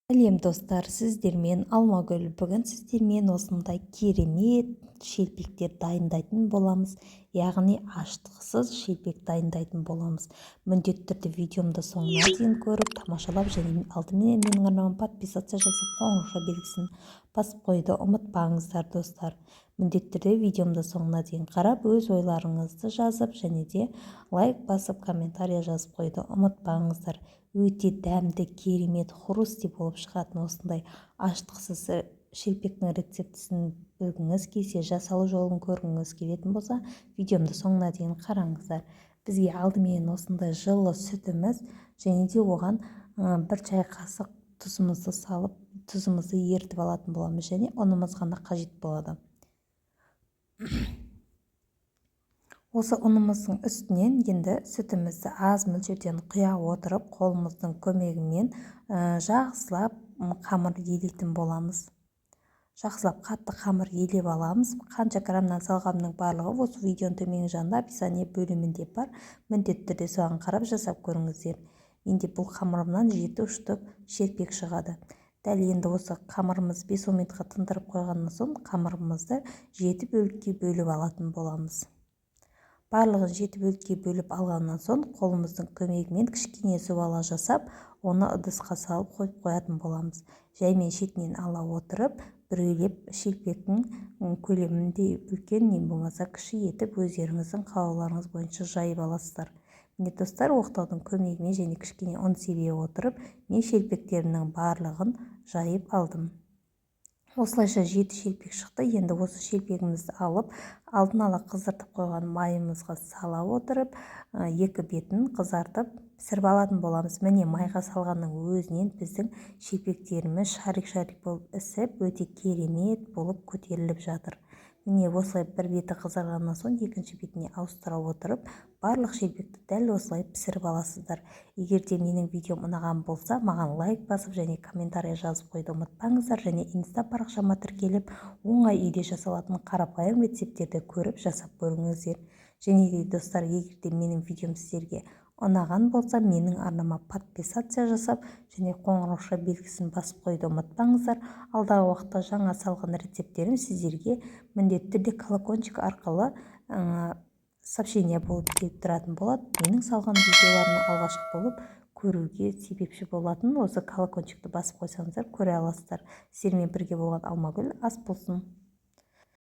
Сәлем достар, сіздермен Алмагүл. Бүгін сіздермен осындай керемет шелпектер дайындайтын боламыз, яғни аштықсыз шелпек дайындайтын боламыз. Міндетті түрде видеомды соңына дейін көріп, тамашалап және алдымен менің арнама подписация жасап, қоңырауша белгісін басып қойды ұмытпаңыздар достар. Міндетті түрде видеомды соңына дейін қарап, өз ойларыңызды жазып және де лайк басып, комментария жазып қойды ұмытпаңыздар. Өте дәмді, керемет, хрусти болып шығатын осындай аштықсыз шелпектің рецептісін білгіңіз келсе, жасалу жолын көргіңіз келетін болса, видеомды соңына дейін қараңыздар. Бізге алдымен осындай жылы сүтіміз және де оған бір чай қасық тұзымызды салып, тұзымызды ертіп алатын боламыз және ұнымыз ғана қажет болады. Осы ұнымыздың үстінен енді сүтімізді аз мөлшерден құя отырып, қолымыздың көмегімен жақсылап қамыр елейтін боламыз. Жақсылап қатты қамыр елеп аламыз. Қанша граммнан салғанның барлығы осы видеоның төменгі жағында описание бөлімінде бар. Міндетті түрде соған қарап жасап көріңіздер. Менде бұл қамырымнан 7 ұштық шелпек шығады. Дәл енді осы қамырымызды 5 минутқа тындырып қойғаннан соң қамырымызды 7 бөлікке бөліп алатын боламыз. Барлығын 7 бөлікке бөліп алғаннан соң қолымыздың көмегімен кішкене зуала жасап, оны ыдысқа салып қойып қоятын боламыз. Жаймен шетінен ала отырып, бүрелеп шелпектің көлемінде үлкен не болмаса кіші етіп өздеріңіздің қалауларыңыз бойынша жайып аласыздар. Міне достар, оқтаудың көмегімен және кішкене ұн себе отырып, мен шелпектерімнің барлығын жайып алдым. Осылайша 7 шелпек шықты. Енді осы шелпегімізді алып, алдын ала қыздыртып қойған майымызға сала отырып, екі бетін қызартып пісіріп алатын боламыз. Міне майға салғанның өзінен біздің шелпектеріміз шарик-шарик болып ісіп, өте керемет болып көтеріліп жатыр. Міне осылай бір беті қызарғаннан соң екінші бетіне ауыстыра отырып, барлық шелпекті дәл осылай пісіріп аласыздар. Егер де менің видеом ұнаған болса, маған лайк басып және комментария жазып қойды ұмытпаңыздар, және инста парақшама тіркеліп, оңай үйде жасалатын қарапайым рецепттерді көріп жасап көріңіздер. Және де достар, егер де менің видеом сіздерге ұнаған болса, менің арнама подписация жасап және қоңырауша белгісін басып қойды ұмытпаңыздар. Алдағы уақытта жаңа салған рецепттерім сіздерге міндетті түрде колокольчик арқылы сообщение болып келіп тұратын болады. Менің салған видеоларымның алғашқы болып көруге себепші болатын осы колокольчикті басып қойсаңыздар көре аласыздар. Сіздермен бірге болған Алмагүл ас болсын.